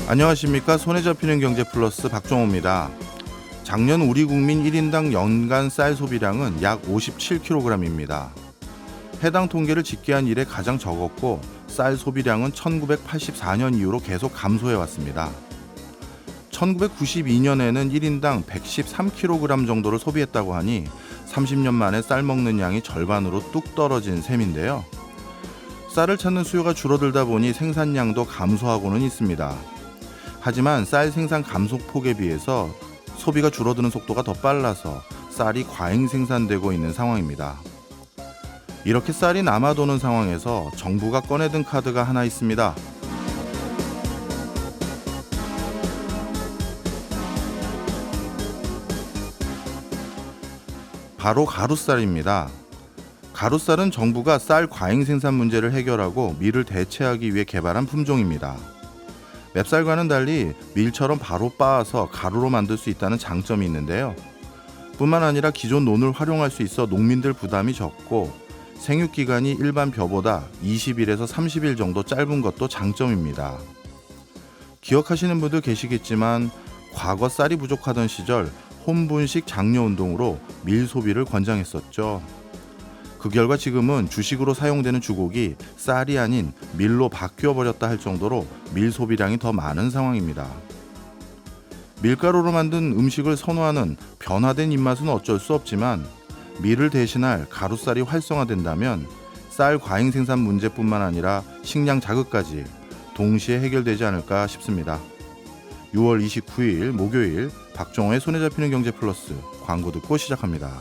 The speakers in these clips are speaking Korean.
안녕하십니까. 손에 잡히는 경제 플러스 박종호입니다. 작년 우리 국민 1인당 연간 쌀 소비량은 약 57kg입니다. 해당 통계를 집계한 이래 가장 적었고 쌀 소비량은 1984년 이후로 계속 감소해왔습니다. 1992년에는 1인당 113kg 정도를 소비했다고 하니 30년 만에 쌀 먹는 양이 절반으로 뚝 떨어진 셈인데요. 쌀을 찾는 수요가 줄어들다 보니 생산량도 감소하고는 있습니다. 하지만 쌀 생산 감소폭에 비해서 소비가 줄어드는 속도가 더 빨라서 쌀이 과잉 생산되고 있는 상황입니다. 이렇게 쌀이 남아도는 상황에서 정부가 꺼내든 카드가 하나 있습니다. 바로 가루쌀입니다. 가루쌀은 정부가 쌀 과잉 생산 문제를 해결하고 밀을 대체하기 위해 개발한 품종입니다. 맵쌀과는 달리 밀처럼 바로 빻아서 가루로 만들 수 있다는 장점이 있는데요. 뿐만 아니라 기존 논을 활용할 수 있어 농민들 부담이 적고 생육기간이 일반 벼보다 20일에서 30일 정도 짧은 것도 장점입니다. 기억하시는 분들 계시겠지만 과거 쌀이 부족하던 시절 혼분식 장려운동으로 밀 소비를 권장했었죠. 그 결과 지금은 주식으로 사용되는 주곡이 쌀이 아닌 밀로 바뀌어버렸다 할 정도로 밀 소비량이 더 많은 상황입니다. 밀가루로 만든 음식을 선호하는 변화된 입맛은 어쩔 수 없지만 밀을 대신할 가루쌀이 활성화된다면 쌀 과잉 생산 문제뿐만 아니라 식량 자극까지 동시에 해결되지 않을까 싶습니다. 6월 29일 목요일 박종호의 손에 잡히는 경제 플러스 광고 듣고 시작합니다.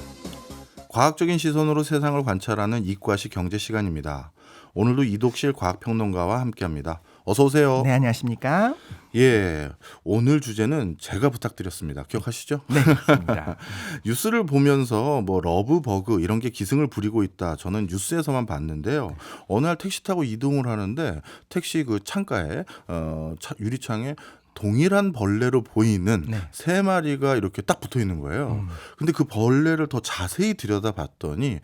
과학적인 시선으로 세상을 관찰하는 이과시 경제 시간입니다. 오늘도 이독실 과학평론가와 함께합니다. 어서 오세요. 네, 안녕하십니까? 예, 오늘 주제는 제가 부탁드렸습니다. 기억하시죠? 네, 맞습니다. 뉴스를 보면서 뭐 러브버그 이런 게 기승을 부리고 있다. 저는 뉴스에서만 봤는데요. 어느 날 택시 타고 이동을 하는데 택시 그 창가에 유리창에 동일한 벌레로 보이는 네. 세 마리가 이렇게 딱 붙어 있는 거예요. 근데 그 벌레를 더 자세히 들여다봤더니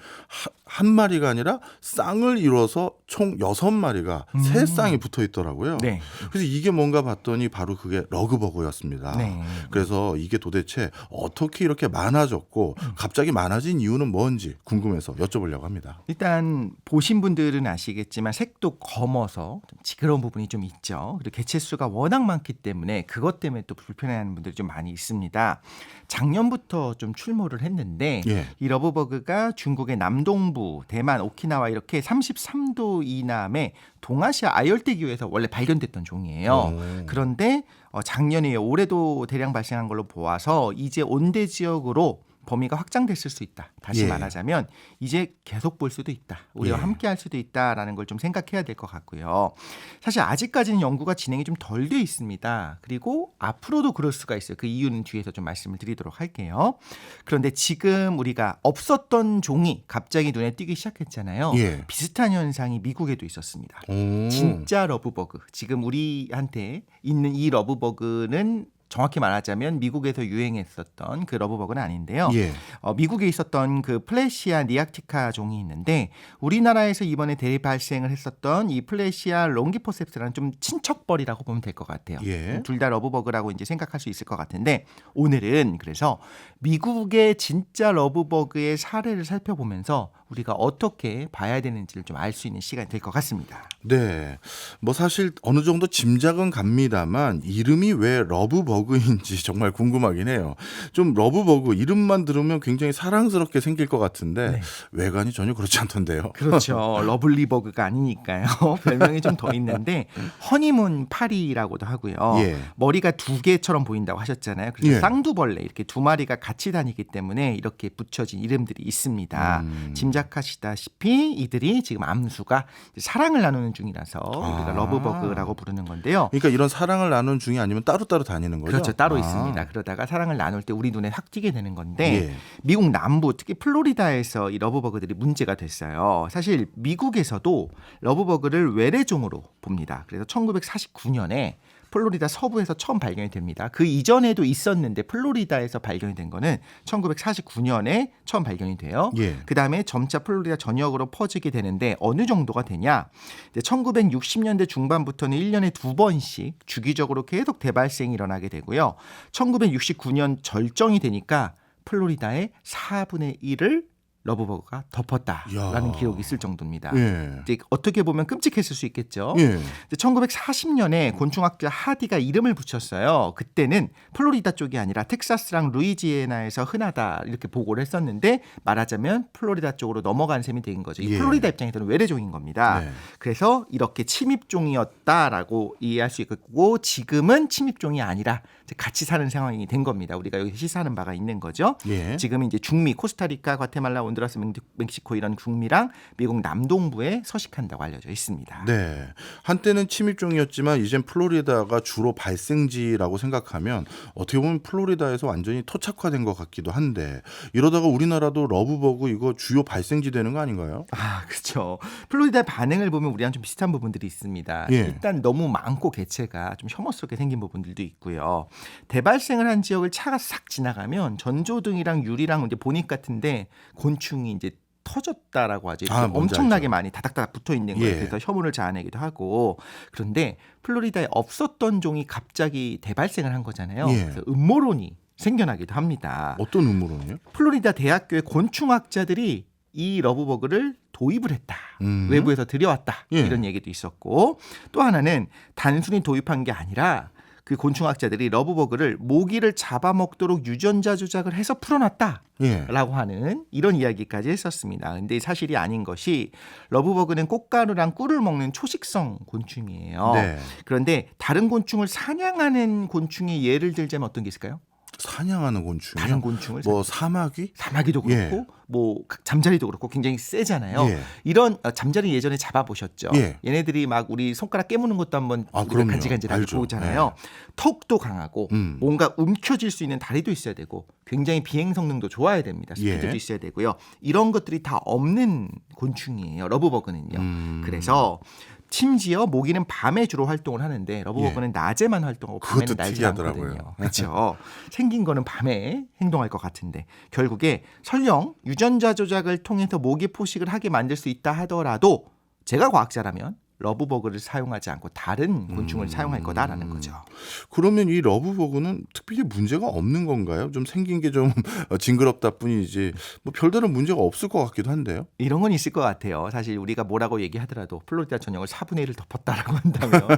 한 마리가 아니라 쌍을 이뤄서 총 6마리가 세 쌍이 붙어 있더라고요. 네. 그래서 이게 뭔가 봤더니 바로 그게 러그버그였습니다. 네. 그래서 이게 도대체 어떻게 이렇게 많아졌고 갑자기 많아진 이유는 뭔지 궁금해서 여쭤보려고 합니다. 일단 보신 분들은 아시겠지만 색도 검어서 좀 지그러운 부분이 좀 있죠. 그리고 개체수가 워낙 많기 때문에 그것 때문에 또 불편해하는 분들이 좀 많이 있습니다. 작년부터 좀 출몰을 했는데 예. 이 러브버그가 중국의 남동부, 대만, 오키나와 이렇게 33도 이남의 동아시아 아열대 기후에서 원래 발견됐던 종이에요. 그런데 작년에 올해도 대량 발생한 걸로 보아서 이제 온대 지역으로 범위가 확장됐을 수 있다. 다시 예. 말하자면 이제 계속 볼 수도 있다. 우리와 예. 함께 할 수도 있다라는 걸 좀 생각해야 될 것 같고요. 사실 아직까지는 연구가 진행이 좀 덜 돼 있습니다. 그리고 앞으로도 그럴 수가 있어요. 그 이유는 뒤에서 좀 말씀을 드리도록 할게요. 그런데 지금 우리가 없었던 종이 갑자기 눈에 띄기 시작했잖아요. 예. 비슷한 현상이 미국에도 있었습니다. 오. 진짜 러브버그. 지금 우리한테 있는 이 러브버그는 정확히 말하자면 미국에서 유행했었던 그 러브버그는 아닌데요. 예. 미국에 있었던 그 플래시아 니아티카 종이 있는데 우리나라에서 이번에 대발생을 했었던 이 플래시아 롱기포셉스라는 좀 친척벌이라고 보면 될 것 같아요. 예. 둘 다 러브버그라고 이제 생각할 수 있을 것 같은데 오늘은 그래서 미국의 진짜 러브버그의 사례를 살펴보면서 우리가 어떻게 봐야 되는지를 좀 알 수 있는 시간이 될 것 같습니다. 네. 뭐 사실 어느 정도 짐작은 갑니다만 이름이 왜 러브버그인지 정말 궁금하긴 해요. 좀 러브버그 이름만 들으면 굉장히 사랑스럽게 생길 것 같은데 네. 외관이 전혀 그렇지 않던데요. 그렇죠. 러블리버그가 아니니까요. 별명이 좀 더 있는데 허니문 파리라고도 하고요. 예. 머리가 두 개처럼 보인다고 하셨잖아요. 그래서 예. 쌍두벌레 이렇게 두 마리가 같이 다니기 때문에 이렇게 붙여진 이름들이 있습니다. 짐작하시다시피 이들이 지금 암수가 사랑을 나누는 중이라서 우리가 러브버그라고 부르는 건데요. 그러니까 이런 사랑을 나누는 중이 아니면 따로따로 다니는 거죠? 그렇죠. 따로 있습니다. 그러다가 사랑을 나눌 때 우리 눈에 확 띄게 되는 건데 예. 미국 남부 특히 플로리다에서 이 러브버그들이 문제가 됐어요. 사실 미국에서도 러브버그를 외래종으로 봅니다. 그래서 1949년에 플로리다 서부에서 처음 발견이 됩니다. 그 이전에도 있었는데 플로리다에서 발견이 된 거는 1949년에 처음 발견이 돼요. 예. 그다음에 점차 플로리다 전역으로 퍼지게 되는데 어느 정도가 되냐? 이제 1960년대 중반부터는 1년에 2번씩 주기적으로 계속 대발생이 일어나게 되고요. 1969년 절정이 되니까 플로리다의 4분의 1을 러브버그가 덮었다라는 이야. 기록이 있을 정도입니다. 예. 이제 어떻게 보면 끔찍했을 수 있겠죠. 예. 1940년에 곤충학자 하디가 이름을 붙였어요. 그때는 플로리다 쪽이 아니라 텍사스랑 루이지애나에서 흔하다 이렇게 보고를 했었는데 말하자면 플로리다 쪽으로 넘어간 셈이 된 거죠. 이 예. 플로리다 입장에서는 외래종인 겁니다. 네. 그래서 이렇게 침입종이었다라고 이해할 수 있고 지금은 침입종이 아니라 이제 같이 사는 상황이 된 겁니다. 우리가 여기 시사하는 바가 있는 거죠. 예. 지금 이제 중미, 코스타리카, 과테말라, 온두라스, 멕시코 이런 북미랑 미국 남동부에 서식한다고 알려져 있습니다. 네. 한때는 침입종이었지만 이젠 플로리다가 주로 발생지라고 생각하면 어떻게 보면 플로리다에서 완전히 토착화된 것 같기도 한데 이러다가 우리나라도 러브버그 이거 주요 발생지 되는 거 아닌가요? 아, 그렇죠. 플로리다의 반응을 보면 우리랑 좀 비슷한 부분들이 있습니다. 예. 일단 너무 많고 개체가 좀 혐오스럽게 생긴 부분들도 있고요. 대발생을 한 지역을 차가 싹 지나가면 전조등이랑 유리랑 이제 보닛 같은데 곤충이 이제 터졌다라고 하죠. 아, 뭔지 엄청나게 알죠. 많이 다닥다닥 붙어 있는 거예요. 예. 그래서 혐오를 자아내기도 하고. 그런데 플로리다에 없었던 종이 갑자기 대발생을 한 거잖아요. 예. 그래서 음모론이 생겨나기도 합니다. 어떤 음모론이요? 플로리다 대학교의 곤충학자들이 이 러브버그를 도입을 했다. 외부에서 들여왔다. 예. 이런 얘기도 있었고 또 하나는 단순히 도입한 게 아니라 그 곤충학자들이 러브버그를 모기를 잡아먹도록 유전자 조작을 해서 풀어놨다. 예. 라고 하는 이런 이야기까지 했었습니다. 근데 사실이 아닌 것이 러브버그는 꽃가루랑 꿀을 먹는 초식성 곤충이에요. 네. 그런데 다른 곤충을 사냥하는 곤충의 예를 들자면 어떤 게 있을까요? 사냥하는 곤충이요? 다른 곤충을 뭐 사마귀? 사마귀도 그렇고 예. 뭐 잠자리도 그렇고 굉장히 세잖아요. 예. 이런 잠자리 예전에 잡아보셨죠? 예. 얘네들이 막 우리 손가락 깨무는 것도 한번 아, 우리가 그럼요. 간질간질하게 알죠. 보잖아요. 턱도 강하고 뭔가 움켜쥘 수 있는 다리도 있어야 되고 굉장히 비행 성능도 좋아야 됩니다. 스피드도 예. 있어야 되고요. 이런 것들이 다 없는 곤충이에요. 러브버그는요. 그래서 심지어 모기는 밤에 주로 활동을 하는데 러브버그는 낮에만 활동하고 밤에는 그것도 날지 특이하더라고요. 않거든요. 그렇죠. 생긴 거는 밤에 행동할 것 같은데 결국에 설령 유전자 조작을 통해서 모기 포식을 하게 만들 수 있다 하더라도 제가 과학자라면 러브버그를 사용하지 않고 다른 곤충을 사용할 거다라는 거죠. 그러면 이 러브버그는 특별히 문제가 없는 건가요? 좀 생긴 게 좀 징그럽다 뿐이지 뭐 별다른 문제가 없을 것 같기도 한데요. 이런 건 있을 것 같아요. 사실 우리가 뭐라고 얘기하더라도 플로리다 전역을 4분의 1을 덮었다라고 한다면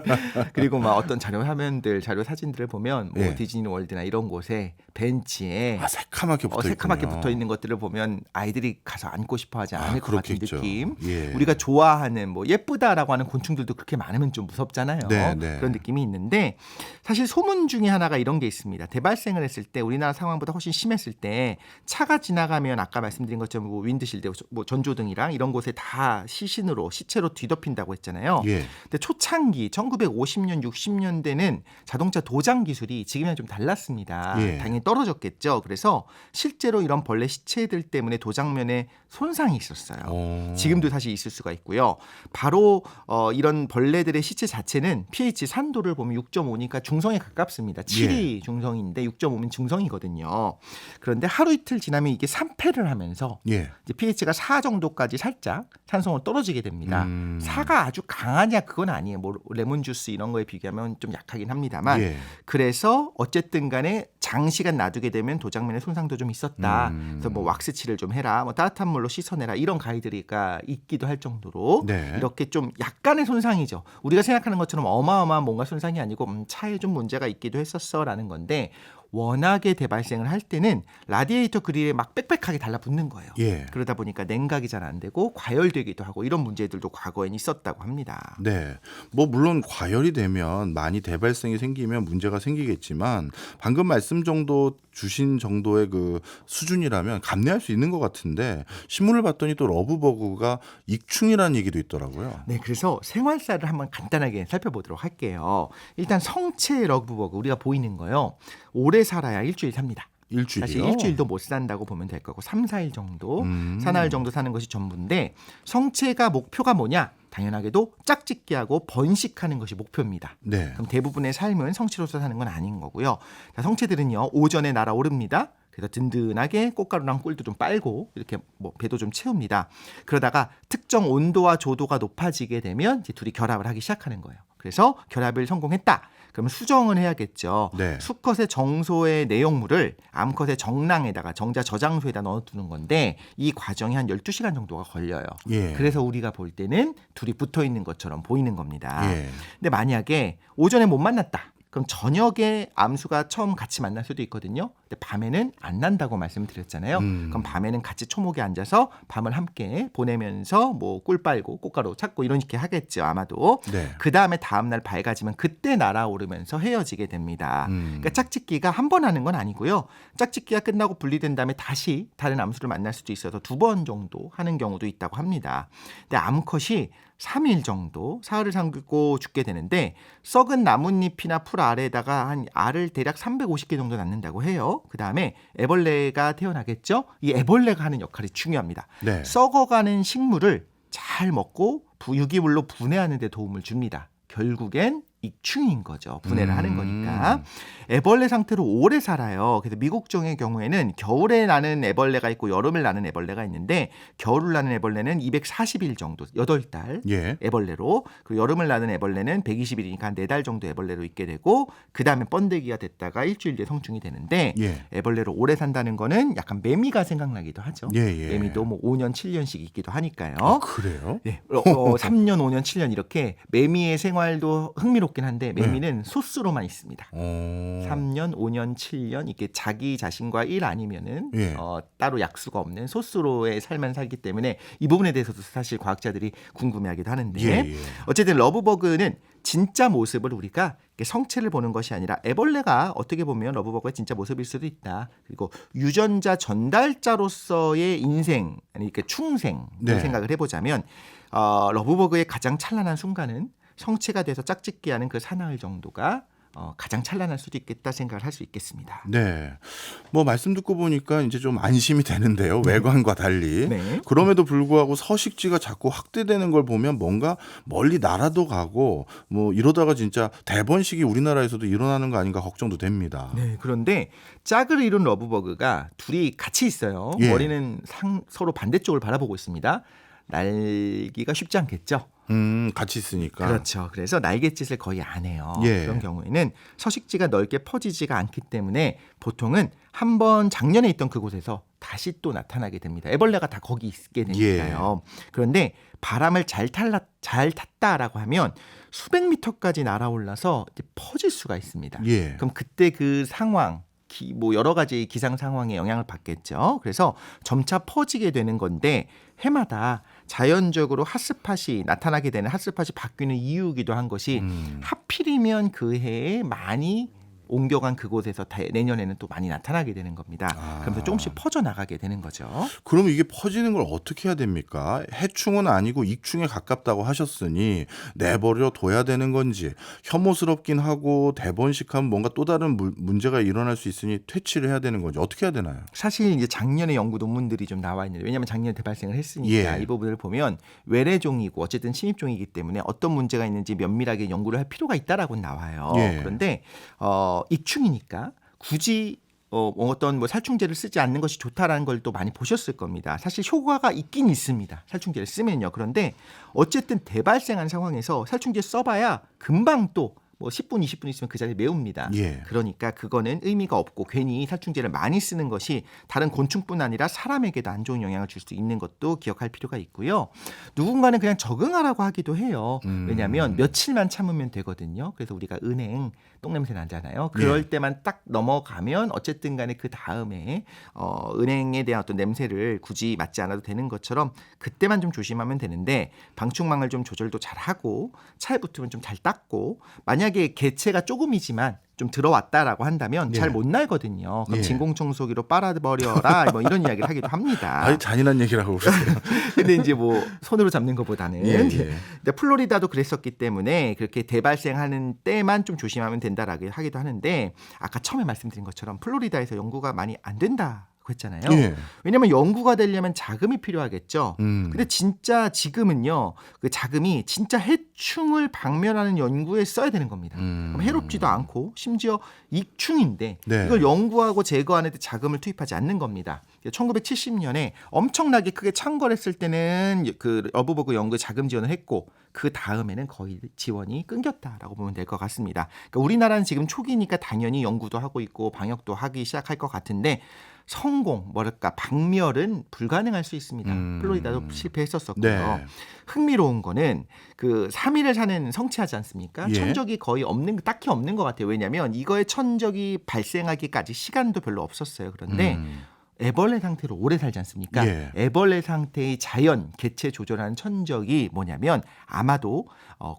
그리고 막 어떤 자료 화면들, 자료 사진들을 보면 뭐 예. 디즈니월드나 이런 곳에 벤치에 아, 새카맣게 붙어 새카맣게 있군요. 붙어 있는 것들을 보면 아이들이 가서 안고 싶어하지 않을 것 같은 그렇겠죠. 느낌. 예. 우리가 좋아하는 뭐 예쁘다라고 하는 곤충들도 그렇게 많으면 좀 무섭잖아요. 네, 네. 그런 느낌이 있는데 사실 소문 중에 하나가 이런 게 있습니다. 대발생을 했을 때 우리나라 상황보다 훨씬 심했을 때 차가 지나가면 아까 말씀드린 것처럼 뭐 윈드실드, 뭐 전조등이랑 이런 곳에 다 시신으로 시체로 뒤덮인다고 했잖아요. 예. 근데 초창기 1950년 60년대는 자동차 도장 기술이 지금이랑 좀 달랐습니다. 예. 당연히 떨어졌겠죠. 그래서 실제로 이런 벌레 시체들 때문에 도장면에 손상이 있었어요. 지금도 사실 있을 수가 있고요. 바로 이런 벌레들의 시체 자체는 pH 산도를 보면 6.5니까 중성에 가깝습니다. 7이 중성인데 6.5면 중성이거든요. 그런데 하루 이틀 지나면 이게 산패를 하면서 예. 이제 pH가 4 정도까지 살짝 산성으로 떨어지게 됩니다. 4가 아주 강하냐 그건 아니에요. 뭐 레몬 주스 이런 거에 비교하면 좀 약하긴 합니다만 예. 그래서 어쨌든 간에 장시간 놔두게 되면 도장면에 손상도 좀 있었다. 그래서 뭐 왁스칠을 좀 해라. 뭐 따뜻한 물로 씻어내라. 이런 가이드가 있기도 할 정도로 네. 이렇게 좀 약간의 손상이죠. 우리가 생각하는 것처럼 어마어마한 뭔가 손상이 아니고 차에 좀 문제가 있기도 했었어라는 건데 워낙에 대발생을 할 때는 라디에이터 그릴에 막 빽빽하게 달라붙는 거예요. 예. 그러다 보니까 냉각이 잘 안 되고 과열되기도 하고 이런 문제들도 과거엔 있었다고 합니다. 네. 뭐 물론 과열이 되면 많이 대발생이 생기면 문제가 생기겠지만 방금 말씀 정도 주신 정도의 그 수준이라면 감내할 수 있는 것 같은데 신문을 봤더니 또 러브버그가 익충이라는 얘기도 있더라고요. 네, 그래서 생활사를 한번 간단하게 살펴보도록 할게요. 일단 성체 러브버그 우리가 보이는 거요. 오래 살아야 일주일 삽니다. 일주일이요? 사실 일주일도 못 산다고 보면 될 거고 3, 4일 정도, 사나흘 정도 사는 것이 전부인데 성체가 목표가 뭐냐? 당연하게도 짝짓기하고 번식하는 것이 목표입니다. 네. 그럼 대부분의 삶은 성체로서 사는 건 아닌 거고요. 자, 성체들은요 오전에 날아오릅니다. 그래서 든든하게 꽃가루랑 꿀도 좀 빨고 이렇게 뭐 배도 좀 채웁니다. 그러다가 특정 온도와 조도가 높아지게 되면 이제 둘이 결합을 하기 시작하는 거예요. 그래서 결합을 성공했다. 그러면 수정을 해야겠죠. 네. 수컷의 정소의 내용물을 암컷의 정랑에다가 정자 저장소에다 넣어두는 건데 이 과정이 한 12시간 정도가 걸려요. 예. 그래서 우리가 볼 때는 둘이 붙어 있는 것처럼 보이는 겁니다. 예. 근데 만약에 오전에 못 만났다. 그럼 저녁에 암수가 처음 같이 만날 수도 있거든요. 근데 밤에는 안 난다고 말씀드렸잖아요. 그럼 밤에는 같이 초목에 앉아서 밤을 함께 보내면서 뭐 꿀 빨고 꽃가루 찾고 이렇게 하겠죠. 아마도. 네. 그 다음에 다음날 밝아지면 그때 날아오르면서 헤어지게 됩니다. 그러니까 짝짓기가 한 번 하는 건 아니고요. 짝짓기가 끝나고 분리된 다음에 다시 다른 암수를 만날 수도 있어서 2번 정도 하는 경우도 있다고 합니다. 근데 암컷이 3일 정도 사흘을 삼고 죽게 되는데 썩은 나뭇잎이나 풀 아래에다가 한 알을 대략 350개 정도 낳는다고 해요. 그 다음에 애벌레가 태어나겠죠. 이 애벌레가 하는 역할이 중요합니다. 네. 썩어가는 식물을 잘 먹고 유기물로 분해하는 데 도움을 줍니다. 결국엔 익충인 거죠. 분해를 하는 거니까. 애벌레 상태로 오래 살아요. 그래서 미국종의 경우에는 겨울에 나는 애벌레가 있고 여름에 나는 애벌레가 있는데 겨울을 나는 애벌레는 240일 정도, 8달 예. 애벌레로, 그리고 여름을 나는 애벌레는 120일이니까 한 4달 정도 애벌레로 있게 되고 그 다음에 번데기가 됐다가 일주일 뒤에 성충이 되는데 예. 애벌레로 오래 산다는 거는 약간 매미가 생각나기도 하죠. 예, 예. 매미도 뭐 5년, 7년씩 있기도 하니까요. 아, 그래요? 네, 3년, 5년, 7년 이렇게 매미의 생활도 흥미롭긴 한데 매미는 소수로만 있습니다. 3년, 5년, 7년 이렇게 자기 자신과 일 아니면은 예. 따로 약수가 없는 소수로의 삶만 살기 때문에 이 부분에 대해서도 사실 과학자들이 궁금해하기도 하는데 예, 예. 어쨌든 러브버그는 진짜 모습을 우리가 성체를 보는 것이 아니라 애벌레가 어떻게 보면 러브버그의 진짜 모습일 수도 있다. 그리고 유전자 전달자로서의 인생, 아니 이렇게 충생을 네. 생각을 해보자면 러브버그의 가장 찬란한 순간은 성체가 돼서 짝짓기하는 그 사나흘 정도가 가장 찬란할 수도 있겠다 생각을 할 수 있겠습니다. 네. 뭐 말씀 듣고 보니까 이제 좀 안심이 되는데요. 외관과 달리. 네. 그럼에도 불구하고 서식지가 자꾸 확대되는 걸 보면 뭔가 멀리 나라도 가고 뭐 이러다가 진짜 대번식이 우리나라에서도 일어나는 거 아닌가 걱정도 됩니다. 네, 그런데 짝을 이룬 러브버그가 둘이 같이 있어요. 예. 머리는 서로 반대쪽을 바라보고 있습니다. 날기가 쉽지 않겠죠. 같이 있으니까. 그렇죠. 그래서 날갯짓을 거의 안 해요. 예. 그런 경우에는 서식지가 넓게 퍼지지가 않기 때문에 보통은 한번 작년에 있던 그곳에서 다시 또 나타나게 됩니다. 애벌레가 다 거기 있게 되니까요. 그런데 바람을 잘 탔다라고 하면 수백 미터까지 날아올라서 이제 퍼질 수가 있습니다. 예. 그럼 그때 그 상황, 뭐 여러 가지 기상 상황에 영향을 받겠죠. 그래서 점차 퍼지게 되는 건데 해마다 자연적으로 핫스팟이 나타나게 되는 핫스팟이 바뀌는 이유이기도 한 것이 하필이면 그 해에 많이 옮겨간 그곳에서 내년에는 또 많이 나타나게 되는 겁니다. 그러면서 조금씩 퍼져나가게 되는 거죠. 그럼 이게 퍼지는 걸 어떻게 해야 됩니까? 해충은 아니고 익충에 가깝다고 하셨으니 내버려 둬야 되는 건지 혐오스럽긴 하고 대번식하면 뭔가 또 다른 문제가 일어날 수 있으니 퇴치를 해야 되는 건지 어떻게 해야 되나요? 사실 이제 작년에 연구 논문들이 좀 나와 있는데 왜냐하면 작년에 대발생을 했으니까 예. 이 부분을 보면 외래종이고 어쨌든 침입종이기 때문에 어떤 문제가 있는지 면밀하게 연구를 할 필요가 있다라고 나와요. 예. 그런데 익충이니까 굳이 어떤 뭐 살충제를 쓰지 않는 것이 좋다라는 걸 또 많이 보셨을 겁니다. 사실 효과가 있긴 있습니다. 살충제를 쓰면요. 그런데 어쨌든 대발생한 상황에서 살충제 써봐야 금방 또 뭐 10분, 20분 있으면 그 자리에 메웁니다. 예. 그러니까 그거는 의미가 없고 괜히 살충제를 많이 쓰는 것이 다른 곤충뿐 아니라 사람에게도 안 좋은 영향을 줄 수 있는 것도 기억할 필요가 있고요. 누군가는 그냥 적응하라고 하기도 해요. 왜냐하면 며칠만 참으면 되거든요. 그래서 우리가 은행 똥냄새 나잖아요. 그럴 때만 딱 넘어가면 어쨌든 간에 그 다음에 은행에 대한 어떤 냄새를 굳이 맡지 않아도 되는 것처럼 그때만 좀 조심하면 되는데 방충망을 좀 조절도 잘하고 차에 붙으면 좀 잘 닦고 만약에 개체가 조금이지만 좀 들어왔다라고 한다면 예. 잘 못 날거든요. 그럼 예. 진공청소기로 빨아버려라 뭐 이런 이야기를 하기도 합니다. 아주 잔인한 얘기라고 그러세요. 근데 이제 뭐 손으로 잡는 것보다는 예, 예. 근데 플로리다도 그랬었기 때문에 그렇게 대발생하는 때만 좀 조심하면 된다라고 하기도 하는데 아까 처음에 말씀드린 것처럼 플로리다에서 연구가 많이 안 된다고 했잖아요. 예. 왜냐하면 연구가 되려면 자금이 필요하겠죠. 음. 근데 진짜 지금은요, 그 자금이 진짜 해충을 박멸하는 연구에 써야 되는 겁니다. 그럼 해롭지도 않고 심지어 익충인데 네. 이걸 연구하고 제거하는 데 자금을 투입하지 않는 겁니다. 1970년에 엄청나게 크게 창궐했을 때는 그 러브버그 연구에 자금 지원을 했고 그 다음에는 거의 지원이 끊겼다라고 보면 될 것 같습니다. 그러니까 우리나라는 지금 초기니까 당연히 연구도 하고 있고 방역도 하기 시작할 것 같은데 성공, 뭐랄까 박멸은 불가능할 수 있습니다. 플로리다도 실패했었었고요. 네. 흥미로운 거는 그 3일을 사는 성취하지 않습니까? 예. 천적이 거의 딱히 없는 것 같아요. 왜냐하면 이거의 천적이 발생하기까지 시간도 별로 없었어요. 그런데 애벌레 상태로 오래 살지 않습니까? 예. 애벌레 상태의 자연 개체 조절하는 천적이 뭐냐면 아마도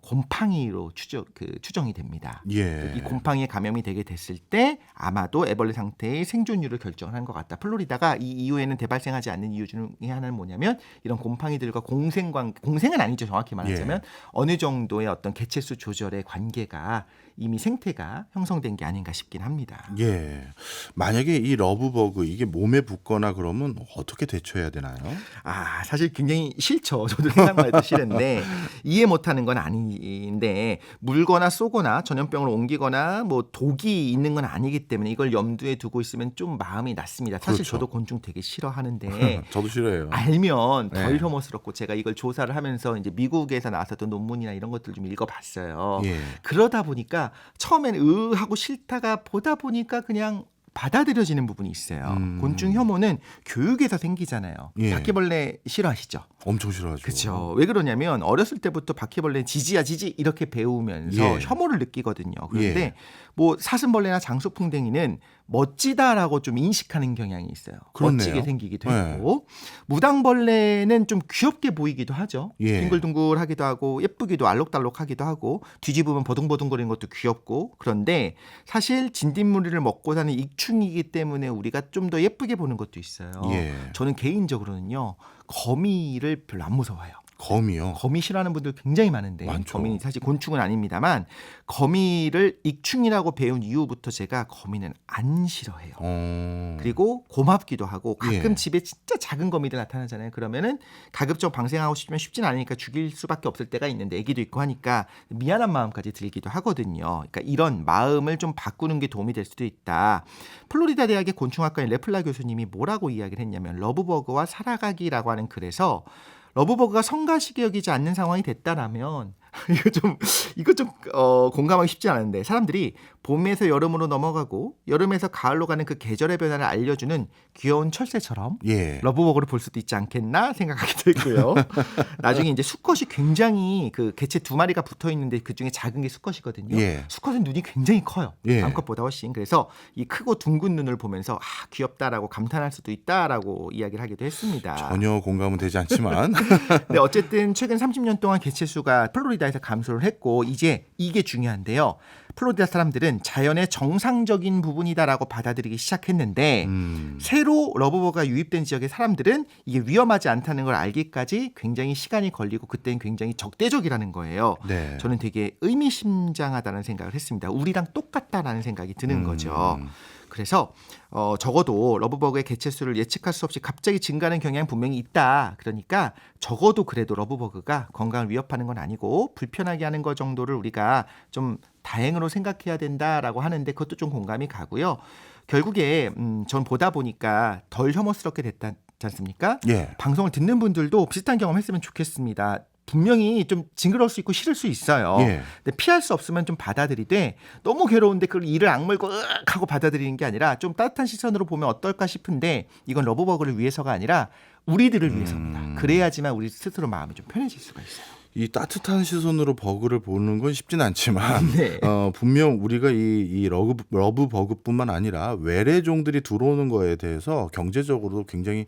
곰팡이로 추정이 됩니다. 예. 이 곰팡이에 감염이 되게 됐을 때 아마도 애벌레 상태의 생존율을 결정한 것 같다. 플로리다가 이 이후에는 대발생하지 않는 이유 중에 하나는 뭐냐면 이런 곰팡이들과 공생은 아니죠. 정확히 말하자면 어느 정도의 어떤 개체수 조절의 관계가 이미 생태가 형성된 게 아닌가 싶긴 합니다. 예. 만약에 이 러브버그 이게 몸에 붙거나 그러면 어떻게 대처해야 되나요? 사실 굉장히 싫죠. 저도 생각만 해도 싫은데 이해 못하는 건 아닌데 물거나 쏘거나 전염병을 옮기거나 뭐 독이 있는 건 아니기 때문에 이걸 염두에 두고 있으면 좀 마음이 낫습니다. 사실 그렇죠. 저도 곤충 되게 싫어하는데 저도 싫어해요. 알면 덜 네. 혐오스럽고 제가 이걸 조사를 하면서 이제 미국에서 나왔었던 논문이나 이런 것들 좀 읽어봤어요. 예. 그러다 보니까 처음엔 하고 싫다가 보다 보니까 그냥 받아들여지는 부분이 있어요. 곤충 혐오는 교육에서 생기잖아요. 예. 바퀴벌레 싫어하시죠? 엄청 싫어하죠. 그렇죠. 왜 그러냐면 어렸을 때부터 바퀴벌레 지지야 지지 이렇게 배우면서 예. 혐오를 느끼거든요. 그런데 예. 뭐 사슴벌레나 장수풍뎅이는 멋지다라고 좀 인식하는 경향이 있어요. 그렇네요. 멋지게 생기기도 네. 했고 무당벌레는 좀 귀엽게 보이기도 하죠. 예. 둥글둥글하기도 하고 예쁘기도 알록달록하기도 하고 뒤집으면 버둥버둥거리는 것도 귀엽고 그런데 사실 진딧물을 먹고 사는 익충이기 때문에 우리가 좀 더 예쁘게 보는 것도 있어요. 예. 저는 개인적으로는요. 거미를 별로 안 무서워해요. 거미요. 거미 싫어하는 분들 굉장히 많은데 많죠. 거미는 사실 곤충은 아닙니다만 거미를 익충이라고 배운 이후부터 제가 거미는 안 싫어해요. 그리고 고맙기도 하고 가끔 예. 집에 진짜 작은 거미들 나타나잖아요. 그러면은 가급적 방생하고 싶지만 쉽진 않으니까 죽일 수밖에 없을 때가 있는데 애기도 있고 하니까 미안한 마음까지 들기도 하거든요. 그러니까 이런 마음을 좀 바꾸는 게 도움이 될 수도 있다. 플로리다 대학의 곤충학과인 레플라 교수님이 뭐라고 이야기를 했냐면 러브버그와 살아가기라고 하는 글에서 러브버그가 성가시게 여기지 않는 상황이 됐다라면 이거 좀 공감하기 쉽지 않은데 사람들이 봄에서 여름으로 넘어가고 여름에서 가을로 가는 그 계절의 변화를 알려주는 귀여운 철새처럼 예. 러브버그를 볼 수도 있지 않겠나 생각하기도 했고요. 나중에 이제 수컷이 굉장히 그 개체 두 마리가 붙어 있는데 그 중에 작은 게 수컷이거든요. 예. 수컷은 눈이 굉장히 커요. 예. 암컷보다 훨씬. 그래서 이 크고 둥근 눈을 보면서 귀엽다라고 감탄할 수도 있다라고 이야기를 하기도 했습니다. 전혀 공감은 되지 않지만 네, 어쨌든 최근 30년 동안 개체 수가 플로리다에서 감소를 했고 이제 이게 중요한데요. 플로리다 사람들은 자연의 정상적인 부분이다라고 받아들이기 시작했는데 새로 러브버그가 유입된 지역의 사람들은 이게 위험하지 않다는 걸 알기까지 굉장히 시간이 걸리고 그때는 굉장히 적대적이라는 거예요. 네. 저는 되게 의미심장하다는 생각을 했습니다. 우리랑 똑같다라는 생각이 드는 거죠. 그래서 적어도 러브버그의 개체수를 예측할 수 없이 갑자기 증가하는 경향이 분명히 있다. 그러니까 적어도 그래도 러브버그가 건강을 위협하는 건 아니고 불편하게 하는 것 정도를 우리가 좀 다행으로 생각해야 된다라고 하는데 그것도 좀 공감이 가고요. 결국에 전 보다 보니까 덜 혐오스럽게 됐지 않습니까? 예. 방송을 듣는 분들도 비슷한 경험했으면 좋겠습니다. 분명히 좀 징그러울 수 있고 싫을 수 있어요. 예. 근데 피할 수 없으면 좀 받아들이되 너무 괴로운데 그걸 이를 악물고 으악 하고 받아들이는 게 아니라 좀 따뜻한 시선으로 보면 어떨까 싶은데 이건 러브버그를 위해서가 아니라 우리들을 위해서입니다. 그래야지만 우리 스스로 마음이 좀 편해질 수가 있어요. 이 따뜻한 시선으로 버그를 보는 건 쉽진 않지만 네. 분명 우리가 이 러브 버그뿐만 아니라 외래종들이 들어오는 거에 대해서 경제적으로 굉장히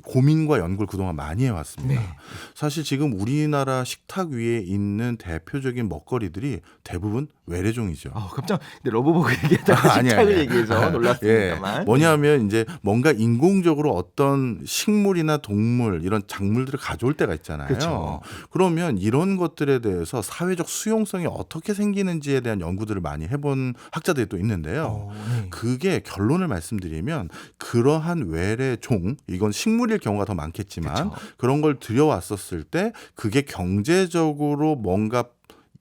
고민과 연구를 그동안 많이 해왔습니다. 네. 사실 지금 우리나라 식탁 위에 있는 대표적인 먹거리들이 대부분 외래종이죠. 깜짝 근데 러브버그 얘기하다가 식탁을 얘기해서 놀랐습니다만. 뭐냐면 이제 뭔가 인공적으로 어떤 식물이나 동물 이런 작물들을 가져올 때가 있잖아요. 그렇죠. 그러면 이런 것들에 대해서 사회적 수용성이 어떻게 생기는지에 대한 연구들을 많이 해본 학자들이 또 있는데요. 네. 그게 결론을 말씀드리면 그러한 외래종, 이건 식물일 경우가 더 많겠지만 그쵸. 그런 걸 들여왔었을 때 그게 경제적으로 뭔가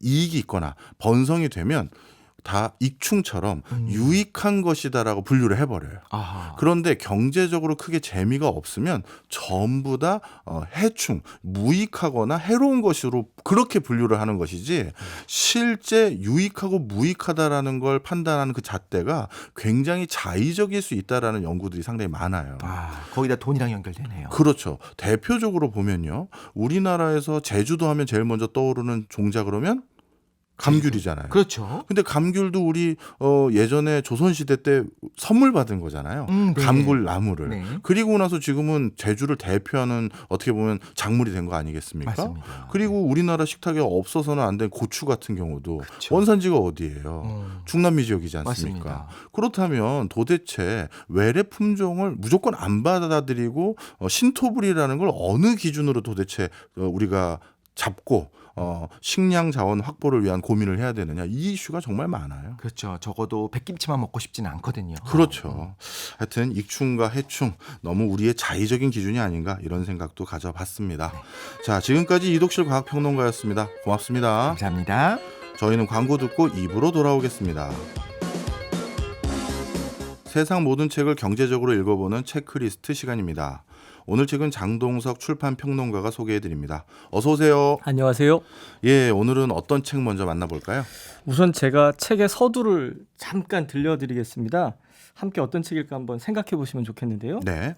이익이 있거나 번성이 되면 다 익충처럼 유익한 것이다라고 분류를 해버려요. 아하. 그런데 경제적으로 크게 재미가 없으면 전부 다 해충, 무익하거나 해로운 것으로 그렇게 분류를 하는 것이지 실제 유익하고 무익하다라는 걸 판단하는 그 잣대가 굉장히 자의적일 수 있다라는 연구들이 상당히 많아요. 거기다 돈이랑 연결되네요. 그렇죠. 대표적으로 보면요. 우리나라에서 제주도 하면 제일 먼저 떠오르는 종자 그러면 감귤이잖아요. 그렇죠. 근데 감귤도 우리 예전에 조선시대 때 선물 받은 거잖아요. 네. 감귤 나무를. 네. 그리고 나서 지금은 제주를 대표하는 어떻게 보면 작물이 된 거 아니겠습니까? 맞습니다. 그리고 우리나라 식탁에 없어서는 안 된 고추 같은 경우도 그쵸. 원산지가 어디예요? 중남미 지역이지 않습니까? 맞습니다. 그렇다면 도대체 외래 품종을 무조건 안 받아들이고 신토불이라는 걸 어느 기준으로 도대체 우리가 잡고 식량 자원 확보를 위한 고민을 해야 되느냐, 이 이슈가 정말 많아요. 그렇죠. 적어도 백김치만 먹고 싶지는 않거든요. 그렇죠. 하여튼 익충과 해충 너무 우리의 자의적인 기준이 아닌가 이런 생각도 가져봤습니다. 자, 지금까지 이독실 과학평론가였습니다. 고맙습니다. 감사합니다. 저희는 광고 듣고 2부로 돌아오겠습니다. 세상 모든 책을 경제적으로 읽어보는 체크리스트 시간입니다. 오늘 책은 장동석 출판평론가가 소개해드립니다. 어서 오세요. 안녕하세요. 예, 오늘은 어떤 책 먼저 만나볼까요? 우선 제가 책의 서두를 잠깐 들려드리겠습니다. 함께 어떤 책일까 한번 생각해 보시면 좋겠는데요. 네.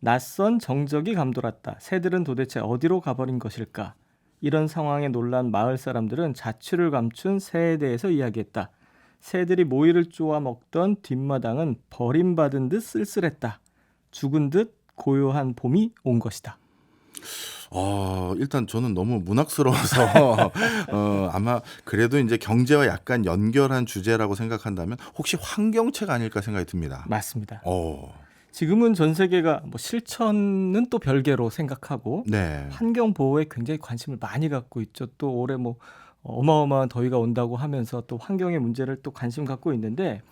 낯선 정적이 감돌았다. 새들은 도대체 어디로 가버린 것일까? 이런 상황에 놀란 마을 사람들은 자취를 감춘 새에 대해서 이야기했다. 새들이 모이를 쪼아 먹던 뒷마당은 버림받은 듯 쓸쓸했다. 죽은 듯 고요한 봄이 온 것이다. 일단 저는 너무 문학스러워서 아마 그래도 이제 경제와 약간 연결한 주제라고 생각한다면 혹시 환경책 아닐까 생각이 듭니다. 맞습니다. 지금은 전 세계가 실천은 또 별개로 생각하고 네. 환경 보호에 굉장히 관심을 많이 갖고 있죠. 또 올해 어마어마한 더위가 온다고 하면서 또 환경의 문제를 또 관심 갖고 있는데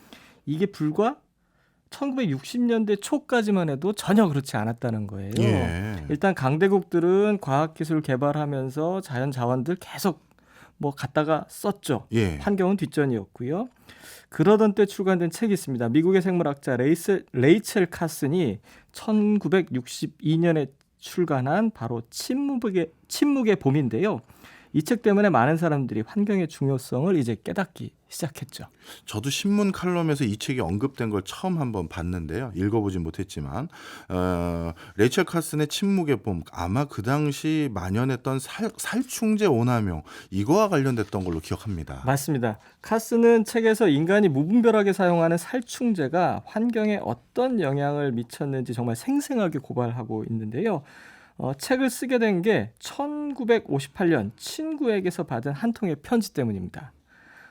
이게 불과 1960년대 초까지만 해도 전혀 그렇지 않았다는 거예요. 예. 일단 강대국들은 과학기술 개발하면서 자연 자원들 계속 갖다가 썼죠. 예. 환경은 뒷전이었고요. 그러던 때 출간된 책이 있습니다. 미국의 생물학자 레이첼 카슨이 1962년에 출간한 바로 침묵의 봄인데요. 이 책 때문에 많은 사람들이 환경의 중요성을 이제 깨닫기 시작했죠. 저도 신문 칼럼에서 이 책이 언급된 걸 처음 한번 봤는데요. 읽어보진 못했지만 레이첼 카슨의 침묵의 봄, 아마 그 당시 만연했던 살충제 오남용, 이거와 관련됐던 걸로 기억합니다. 맞습니다. 카슨은 책에서 인간이 무분별하게 사용하는 살충제가 환경에 어떤 영향을 미쳤는지 정말 생생하게 고발하고 있는데요. 책을 쓰게 된 게 1958년 친구에게서 받은 한 통의 편지 때문입니다.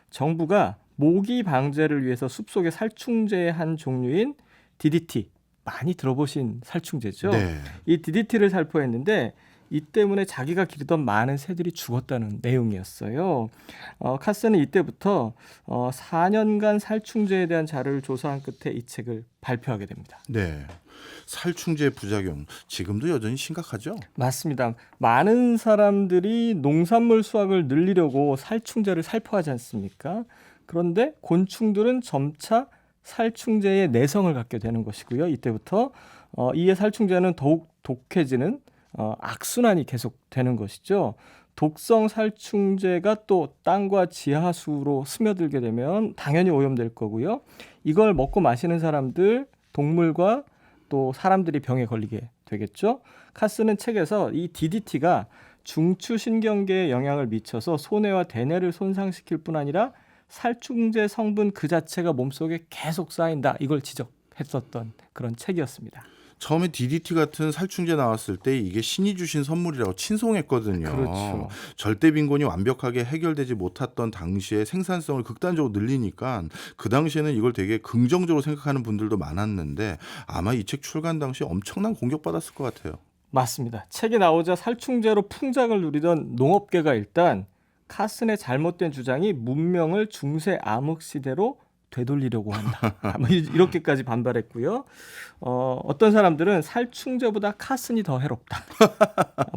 정부가 모기 방제를 위해서 숲속의 살충제의 한 종류인 DDT, 많이 들어보신 살충제죠. 네. 이 DDT를 살포했는데 이 때문에 자기가 기르던 많은 새들이 죽었다는 내용이었어요. 카슨은 이때부터 4년간 살충제에 대한 자료를 조사한 끝에 이 책을 발표하게 됩니다. 네. 살충제의 부작용 지금도 여전히 심각하죠? 맞습니다. 많은 사람들이 농산물 수확을 늘리려고 살충제를 살포하지 않습니까? 그런데 곤충들은 점차 살충제의 내성을 갖게 되는 것이고요. 이때부터 이에 살충제는 더욱 독해지는 악순환이 계속되는 것이죠. 독성 살충제가 또 땅과 지하수로 스며들게 되면 당연히 오염될 거고요. 이걸 먹고 마시는 사람들, 동물과 또 사람들이 병에 걸리게 되겠죠. 카스는 책에서 이 DDT가 중추신경계에 영향을 미쳐서 손해와 대뇌를 손상시킬 뿐 아니라 살충제 성분 그 자체가 몸속에 계속 쌓인다. 이걸 지적했었던 그런 책이었습니다. 처음에 DDT 같은 살충제 나왔을 때 이게 신이 주신 선물이라고 친송했거든요. 그렇죠. 절대 빈곤이 완벽하게 해결되지 못했던 당시에 생산성을 극단적으로 늘리니까 그 당시에는 이걸 되게 긍정적으로 생각하는 분들도 많았는데 아마 이 책 출간 당시 엄청난 공격받았을 것 같아요. 맞습니다. 책이 나오자 살충제로 풍작을 누리던 농업계가 일단 카슨의 잘못된 주장이 문명을 중세 암흑 시대로 되돌리려고 한다. 이렇게까지 반발했고요. 어떤 사람들은 살충제보다 카슨이 더 해롭다.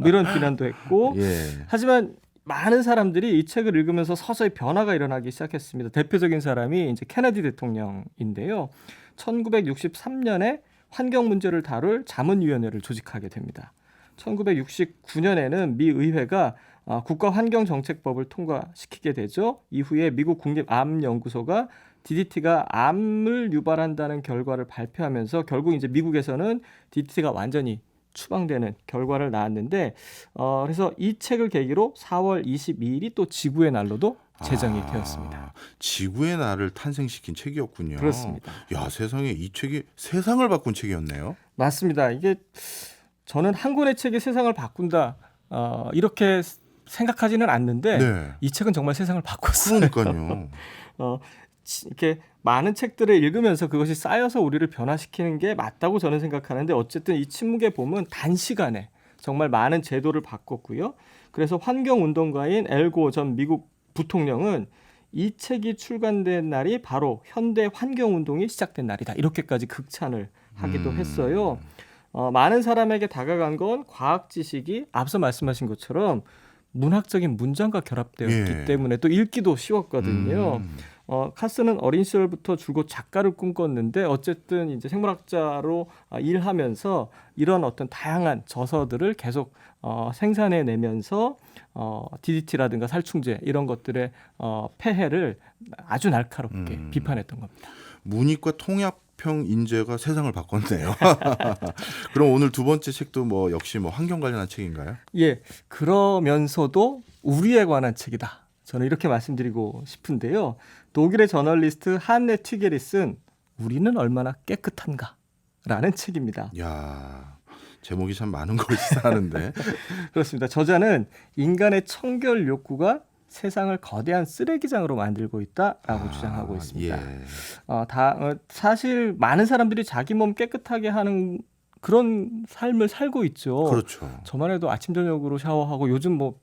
이런 비난도 했고 예. 하지만 많은 사람들이 이 책을 읽으면서 서서히 변화가 일어나기 시작했습니다. 대표적인 사람이 이제 케네디 대통령인데요. 1963년에 환경 문제를 다룰 자문위원회를 조직하게 됩니다. 1969년에는 미 의회가 국가환경정책법을 통과시키게 되죠. 이후에 미국 국립암연구소가 DDT가 암을 유발한다는 결과를 발표하면서 결국 이제 미국에서는 DDT가 완전히 추방되는 결과를 낳았는데 그래서 이 책을 계기로 4월 22일이 또 지구의 날로도 제정이 되었습니다. 지구의 날을 탄생시킨 책이었군요. 그렇습니다. 야, 세상에 이 책이 세상을 바꾼 책이었네요. 맞습니다. 이게 저는 한 권의 책이 세상을 바꾼다 이렇게 생각하지는 않는데 네. 이 책은 정말 세상을 바꿨어요. 그러니까요. 이렇게 많은 책들을 읽으면서 그것이 쌓여서 우리를 변화시키는 게 맞다고 저는 생각하는데 어쨌든 이 침묵의 봄은 단시간에 정말 많은 제도를 바꿨고요. 그래서 환경운동가인 엘고 전 미국 부통령은 이 책이 출간된 날이 바로 현대 환경운동이 시작된 날이다. 이렇게까지 극찬을 하기도 했어요. 많은 사람에게 다가간 건 과학 지식이 앞서 말씀하신 것처럼 문학적인 문장과 결합되었기 예. 때문에 또 읽기도 쉬웠거든요. 카슨은 어린 시절부터 줄곧 작가를 꿈꿨는데 어쨌든 이제 생물학자로 일하면서 이런 어떤 다양한 저서들을 계속 생산해내면서 DDT라든가 살충제 이런 것들의 폐해를 아주 날카롭게 비판했던 겁니다. 문익과 통합형 인재가 세상을 바꿨네요. 그럼 오늘 두 번째 책도 뭐 역시 뭐 환경 관련한 책인가요? 예, 그러면서도 우리에 관한 책이다. 저는 이렇게 말씀드리고 싶은데요. 독일의 저널리스트 한네 튀게리 쓴 우리는 얼마나 깨끗한가? 라는 책입니다. 야, 제목이 참 많은 걸 시사하는데. 그렇습니다. 저자는 인간의 청결 욕구가 세상을 거대한 쓰레기장으로 만들고 있다라고 주장하고 있습니다. 예. 사실 많은 사람들이 자기 몸 깨끗하게 하는 그런 삶을 살고 있죠. 그렇죠. 저만 해도 아침 저녁으로 샤워하고 요즘 뭐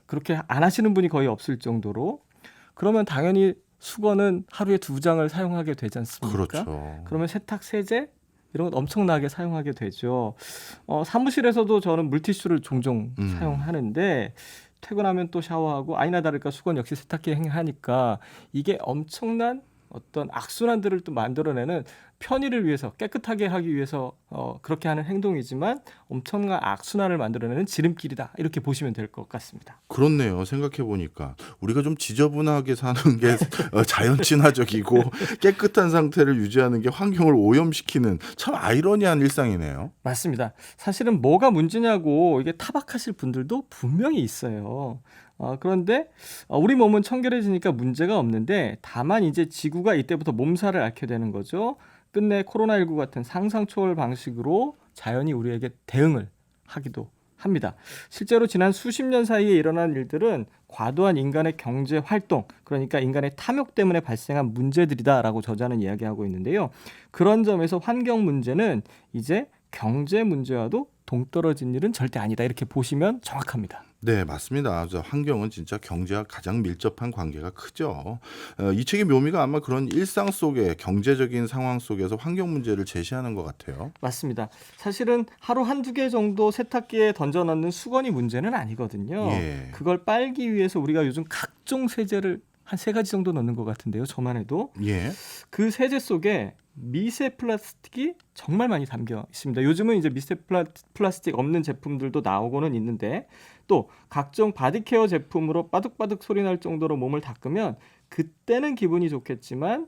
그렇게 안 하시는 분이 거의 없을 정도로 그러면 당연히 수건은 하루에 2장을 사용하게 되지 않습니까? 그렇죠. 그러면 세탁 세제 이런 것 엄청나게 사용하게 되죠. 사무실에서도 저는 물티슈를 종종 사용하는데 퇴근하면 또 샤워하고 아니나 다를까 수건 역시 세탁기에 행하니까 이게 엄청난 어떤 악순환들을 또 만들어내는 편의를 위해서 깨끗하게 하기 위해서 그렇게 하는 행동이지만 엄청난 악순환을 만들어내는 지름길이다. 이렇게 보시면 될 것 같습니다. 그렇네요. 생각해 보니까 우리가 좀 지저분하게 사는 게 자연 친화적이고 깨끗한 상태를 유지하는 게 환경을 오염시키는 참 아이러니한 일상이네요. 맞습니다. 사실은 뭐가 문제냐고 이게 타박하실 분들도 분명히 있어요. 그런데 우리 몸은 청결해지니까 문제가 없는데 다만 이제 지구가 이때부터 몸살을 앓게 되는 거죠. 끝내 코로나19 같은 상상 초월 방식으로 자연이 우리에게 대응을 하기도 합니다. 실제로 지난 수십 년 사이에 일어난 일들은 과도한 인간의 경제 활동, 그러니까 인간의 탐욕 때문에 발생한 문제들이다라고 저자는 이야기하고 있는데요. 그런 점에서 환경 문제는 이제 경제 문제와도 동떨어진 일은 절대 아니다. 이렇게 보시면 정확합니다. 네, 맞습니다. 환경은 진짜 경제와 가장 밀접한 관계가 크죠. 이 책의 묘미가 아마 그런 일상 속의 경제적인 상황 속에서 환경 문제를 제시하는 것 같아요. 맞습니다. 사실은 하루 한두 개 정도 세탁기에 던져넣는 수건이 문제는 아니거든요. 예. 그걸 빨기 위해서 우리가 요즘 각종 세제를 한 3가지 정도 넣는 것 같은데요. 저만 해도. 예. 그 세제 속에 미세 플라스틱이 정말 많이 담겨 있습니다. 요즘은 이제 미세 플라스틱 없는 제품들도 나오고는 있는데 또 각종 바디케어 제품으로 빠득빠득 소리 날 정도로 몸을 닦으면 그때는 기분이 좋겠지만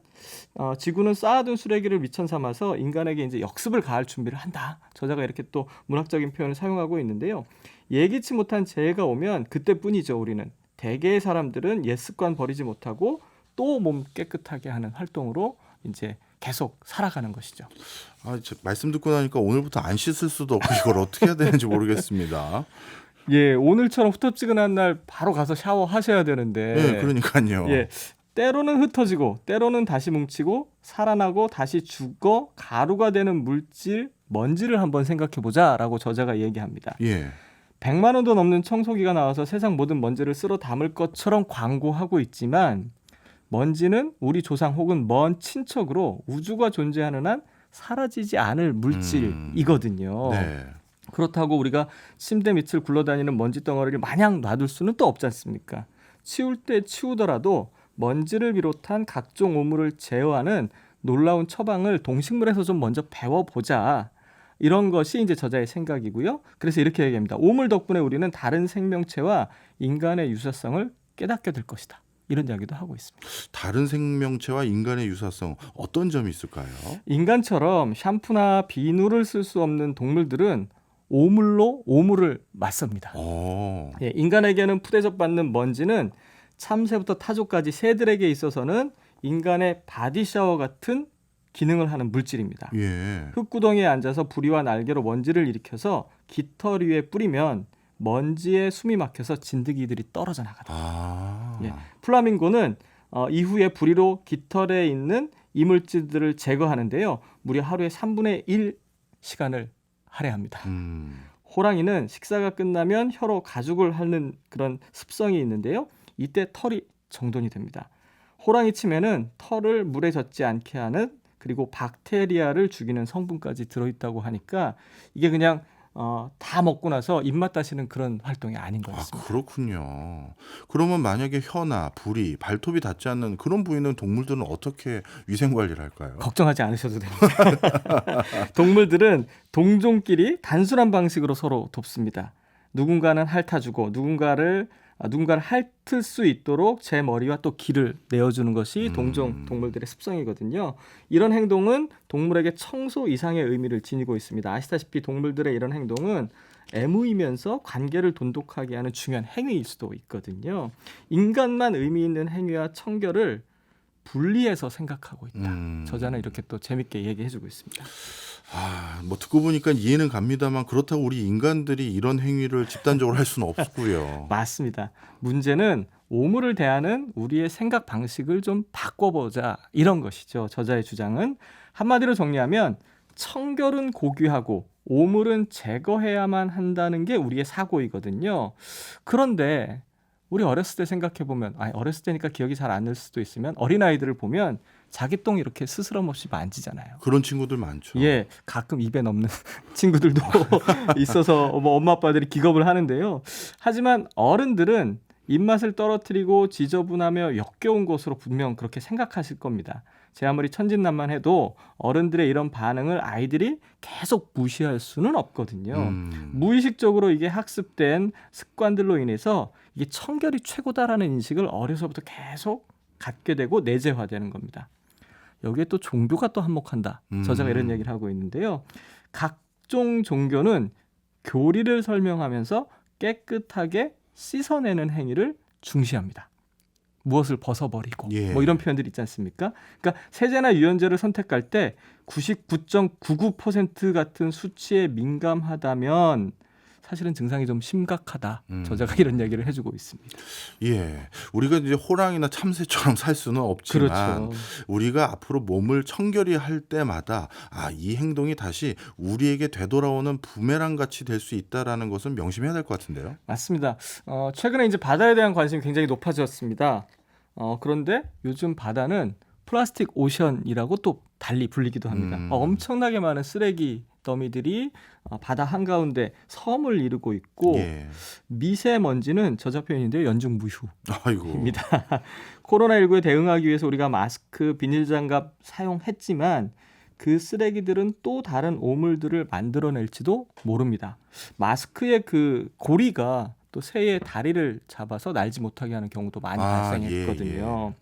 지구는 쌓아둔 쓰레기를 미천 삼아서 인간에게 이제 역습을 가할 준비를 한다. 저자가 이렇게 또 문학적인 표현을 사용하고 있는데요. 예기치 못한 재해가 오면 그때뿐이죠. 우리는 대개의 사람들은 옛 습관 버리지 못하고 또 몸 깨끗하게 하는 활동으로 이제 계속 살아가는 것이죠. 말씀 듣고 나니까 오늘부터 안 씻을 수도 없고 이걸 어떻게 해야 되는지 모르겠습니다. 예, 오늘처럼 후텁지근한 날 바로 가서 샤워하셔야 되는데. 네, 그러니까요. 예, 때로는 흩어지고 때로는 다시 뭉치고 살아나고 다시 죽어 가루가 되는 물질, 먼지를 한번 생각해보자라고 저자가 얘기합니다. 예. 100만 원도 넘는 청소기가 나와서 세상 모든 먼지를 쓸어 담을 것처럼 광고하고 있지만 먼지는 우리 조상 혹은 먼 친척으로 우주가 존재하는 한 사라지지 않을 물질이거든요. 네. 그렇다고 우리가 침대 밑을 굴러다니는 먼지 덩어리를 마냥 놔둘 수는 또 없지 않습니까? 치울 때 치우더라도 먼지를 비롯한 각종 오물을 제어하는 놀라운 처방을 동식물에서 좀 먼저 배워보자. 이런 것이 이제 저자의 생각이고요. 그래서 이렇게 얘기합니다. 오물 덕분에 우리는 다른 생명체와 인간의 유사성을 깨닫게 될 것이다. 이런 이야기도 하고 있습니다. 다른 생명체와 인간의 유사성 어떤 점이 있을까요? 인간처럼 샴푸나 비누를 쓸 수 없는 동물들은 오물로 오물을 맞섭니다. 예, 인간에게는 푸대접받는 먼지는 참새부터 타조까지 새들에게 있어서는 인간의 바디 샤워 같은 기능을 하는 물질입니다. 예. 흙구덩이에 앉아서 부리와 날개로 먼지를 일으켜서 깃털 위에 뿌리면 먼지에 숨이 막혀서 진드기들이 떨어져 나가다. 예, 플라밍고는 이후에 부리로 깃털에 있는 이물질들을 제거하는데요. 무려 하루에 3분의 1 시간을 할애합니다. 호랑이는 식사가 끝나면 혀로 가죽을 핥는 그런 습성이 있는데요. 이때 털이 정돈이 됩니다. 호랑이 침에는 털을 물에 젖지 않게 하는 그리고 박테리아를 죽이는 성분까지 들어있다고 하니까 이게 그냥 다 먹고 나서 입맛 다시는 그런 활동이 아닌 것 같습니다. 그렇군요. 그러면 만약에 혀나 부리, 발톱이 닿지 않는 그런 부위는 동물들은 어떻게 위생 관리를 할까요? 걱정하지 않으셔도 됩니다. 동물들은 동종끼리 단순한 방식으로 서로 돕습니다. 누군가는 핥아주고 누군가를 핥을 수 있도록 제 머리와 또 기를 내어주는 것이 동종 동물들의 습성이거든요. 이런 행동은 동물에게 청소 이상의 의미를 지니고 있습니다. 아시다시피 동물들의 이런 행동은 애무이면서 관계를 돈독하게 하는 중요한 행위일 수도 있거든요. 인간만 의미 있는 행위와 청결을 분리해서 생각하고 있다. 저자는 이렇게 또 재밌게 얘기해주고 있습니다. 뭐 듣고 보니까 이해는 갑니다만 그렇다고 우리 인간들이 이런 행위를 집단적으로 할 수는 없고요. 맞습니다. 문제는 오물을 대하는 우리의 생각 방식을 좀 바꿔보자 이런 것이죠. 저자의 주장은 한마디로 정리하면 청결은 고귀하고 오물은 제거해야만 한다는 게 우리의 사고이거든요. 그런데 우리 어렸을 때 생각해보면 어렸을 때니까 기억이 잘 안 날 수도 있으면 어린아이들을 보면 자기 똥 이렇게 스스럼 없이 만지잖아요. 그런 친구들 많죠. 예, 가끔 입에 넣는 친구들도 있어서 엄마 아빠들이 기겁을 하는데요. 하지만 어른들은 입맛을 떨어뜨리고 지저분하며 역겨운 것으로 분명 그렇게 생각하실 겁니다. 제 아무리 천진난만해도 어른들의 이런 반응을 아이들이 계속 무시할 수는 없거든요. 무의식적으로 이게 학습된 습관들로 인해서 이게 청결이 최고다라는 인식을 어려서부터 계속 갖게 되고 내재화되는 겁니다. 여기에 또 종교가 또 한몫한다. 저자가 이런 얘기를 하고 있는데요. 각종 종교는 교리를 설명하면서 깨끗하게 씻어내는 행위를 중시합니다. 무엇을 벗어버리고 뭐 이런 표현들이 있지 않습니까? 그러니까 세제나 유연제를 선택할 때 99.99% 같은 수치에 민감하다면 사실은 증상이 좀 심각하다. 저자가 이런 이야기를 해주고 있습니다. 예, 우리가 이제 호랑이나 참새처럼 살 수는 없지만 그렇죠. 우리가 앞으로 몸을 청결히 할 때마다 이 행동이 다시 우리에게 되돌아오는 부메랑 같이 될 수 있다라는 것은 명심해야 될 것 같은데요. 맞습니다. 최근에 이제 바다에 대한 관심이 굉장히 높아졌습니다. 그런데 요즘 바다는 플라스틱 오션이라고 또 달리 불리기도 합니다. 엄청나게 많은 쓰레기 더미들이 바다 한가운데 섬을 이루고 있고 미세먼지는 저자 표현인데요. 연중무휴입니다. 코로나19에 대응하기 위해서 우리가 마스크, 비닐장갑 사용했지만 그 쓰레기들은 또 다른 오물들을 만들어낼지도 모릅니다. 마스크의 그 고리가 또 새의 다리를 잡아서 날지 못하게 하는 경우도 많이 발생했거든요.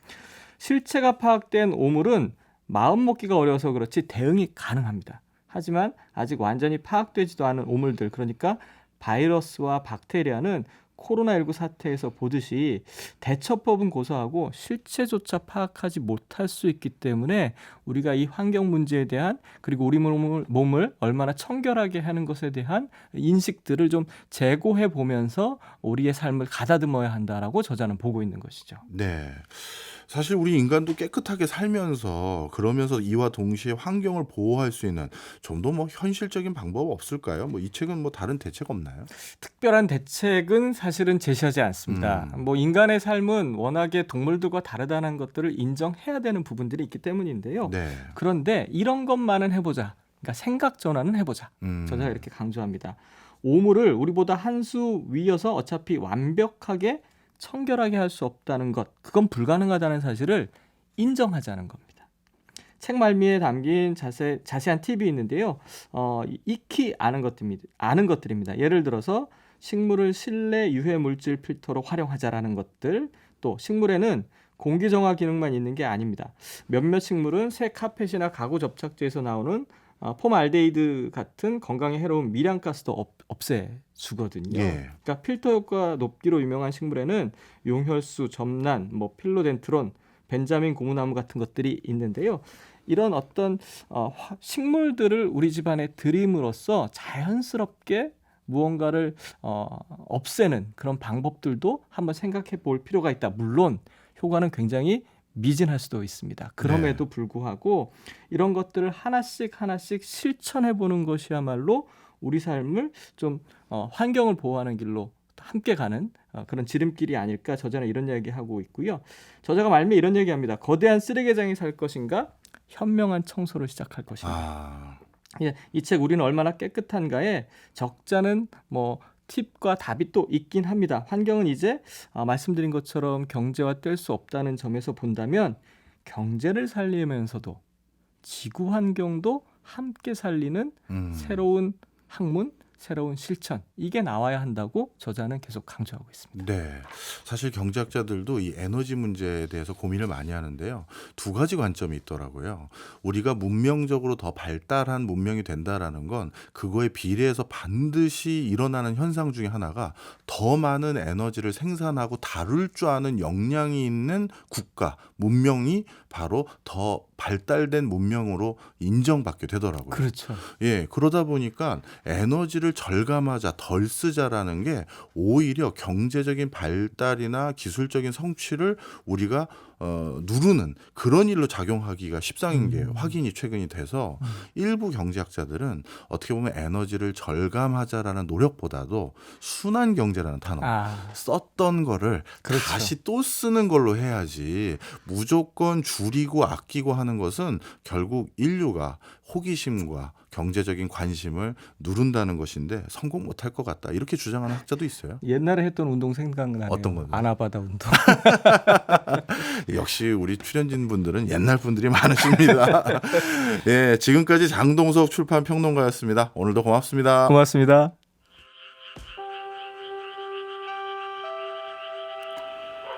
실체가 파악된 오물은 마음 먹기가 어려워서 그렇지 대응이 가능합니다. 하지만 아직 완전히 파악되지도 않은 오물들, 그러니까 바이러스와 박테리아는 코로나19 사태에서 보듯이 대처법은 고사하고 실체조차 파악하지 못할 수 있기 때문에 우리가 이 환경 문제에 대한, 그리고 우리 몸을 얼마나 청결하게 하는 것에 대한 인식들을 좀 재고해 보면서 우리의 삶을 가다듬어야 한다라고 저자는 보고 있는 것이죠. 네. 사실 우리 인간도 깨끗하게 살면서 그러면서 이와 동시에 환경을 보호할 수 있는 좀 더 뭐 현실적인 방법 없을까요? 뭐 이 책은 뭐 다른 대책 없나요? 특별한 대책은 사실은 제시하지 않습니다. 뭐 인간의 삶은 워낙에 동물들과 다르다는 것들을 인정해야 되는 부분들이 있기 때문인데요. 네. 그런데 이런 것만은 해보자. 그러니까 생각 전환은 해보자. 저자가 이렇게 강조합니다. 오물을 우리보다 한 수 위여서 어차피 완벽하게 청결하게 할 수 없다는 것, 그건 불가능하다는 사실을 인정하자는 겁니다. 책 말미에 담긴 자세한 팁이 있는데요. 익히 아는 것들입니다. 예를 들어서 식물을 실내 유해 물질 필터로 활용하자라는 것들, 또 식물에는 공기 정화 기능만 있는 게 아닙니다. 몇몇 식물은 새 카펫이나 가구 접착제에서 나오는 폼알데히드 같은 건강에 해로운 미량가스도 없애주거든요. 예. 그러니까 필터 효과 높기로 유명한 식물에는 용혈수, 점란, 필로덴트론, 벤자민 고무나무 같은 것들이 있는데요. 이런 어떤 식물들을 우리 집안에 들임으로써 자연스럽게 무언가를 없애는 그런 방법들도 한번 생각해 볼 필요가 있다. 물론 효과는 굉장히 미진할 수도 있습니다. 그럼에도 불구하고 이런 것들을 하나씩 실천해 보는 것이야말로 우리 삶을 좀 환경을 보호하는 길로 함께 가는 그런 지름길이 아닐까, 저자는 이런 이야기하고 있고요. 저자가 말미에 이런 얘기합니다. 거대한 쓰레기장이 살 것인가? 현명한 청소를 시작할 것인가? 이 책 우리는 얼마나 깨끗한가에 적잖은 팁과 답이 또 있긴 합니다. 환경은 이제 말씀드린 것처럼 경제와 뗄 수 없다는 점에서 본다면 경제를 살리면서도 지구 환경도 함께 살리는 새로운 학문, 새로운 실천, 이게 나와야 한다고 저자는 계속 강조하고 있습니다. 네. 사실 경제학자들도 이 에너지 문제에 대해서 고민을 많이 하는데요. 두 가지 관점이 있더라고요. 우리가 문명적으로 더 발달한 문명이 된다라는 건 그거에 비례해서 반드시 일어나는 현상 중에 하나가 더 많은 에너지를 생산하고 다룰 줄 아는 역량이 있는 국가, 문명이 바로 더 발달된 문명으로 인정받게 되더라고요. 그렇죠. 예, 그러다 보니까 에너지를 절감하자, 덜 쓰자라는 게 오히려 경제적인 발달이나 기술적인 성취를 우리가 누르는 그런 일로 작용하기가 십상인 게 확인이 최근이 돼서 일부 경제학자들은 어떻게 보면 에너지를 절감하자라는 노력보다도 순환 경제라는 단어, 썼던 거를 그렇죠. 다시 또 쓰는 걸로 해야지 무조건 줄이고 아끼고 하는 것은 결국 인류가 호기심과 경제적인 관심을 누른다는 것인데 성공 못할 것 같다, 이렇게 주장하는 학자도 있어요. 옛날에 했던 운동 생각나네요. 어떤 건가요? 아나바다 운동. 역시 우리 출연진 분들은 옛날 분들이 많으십니다. 예, 지금까지 장동석 출판 평론가였습니다. 오늘도 고맙습니다. 고맙습니다.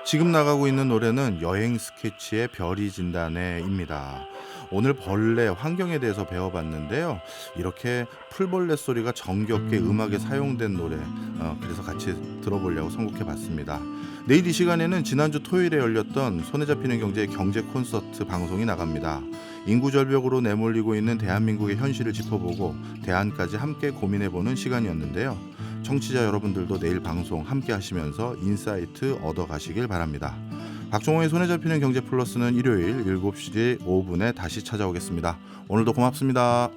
지금 나가고 있는 노래는 여행 스케치의 별이 진다네입니다. 오늘 벌레, 환경에 대해서 배워봤는데요. 이렇게 풀벌레 소리가 정겹게 음악에 사용된 노래, 그래서 같이 들어보려고 선곡해봤습니다. 내일 이 시간에는 지난주 토요일에 열렸던 손에 잡히는 경제의 경제 콘서트 방송이 나갑니다. 인구 절벽으로 내몰리고 있는 대한민국의 현실을 짚어보고 대안까지 함께 고민해보는 시간이었는데요. 청취자 여러분들도 내일 방송 함께 하시면서 인사이트 얻어가시길 바랍니다. 박종호의 손에 잡히는 경제 플러스는 일요일 7시 5분에 다시 찾아오겠습니다. 오늘도 고맙습니다.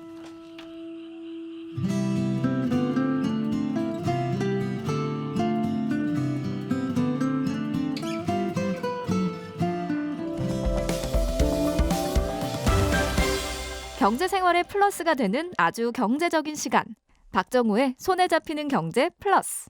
경제 생활의 플러스가 되는 아주 경제적인 시간. 박정우의 손에 잡히는 경제 플러스.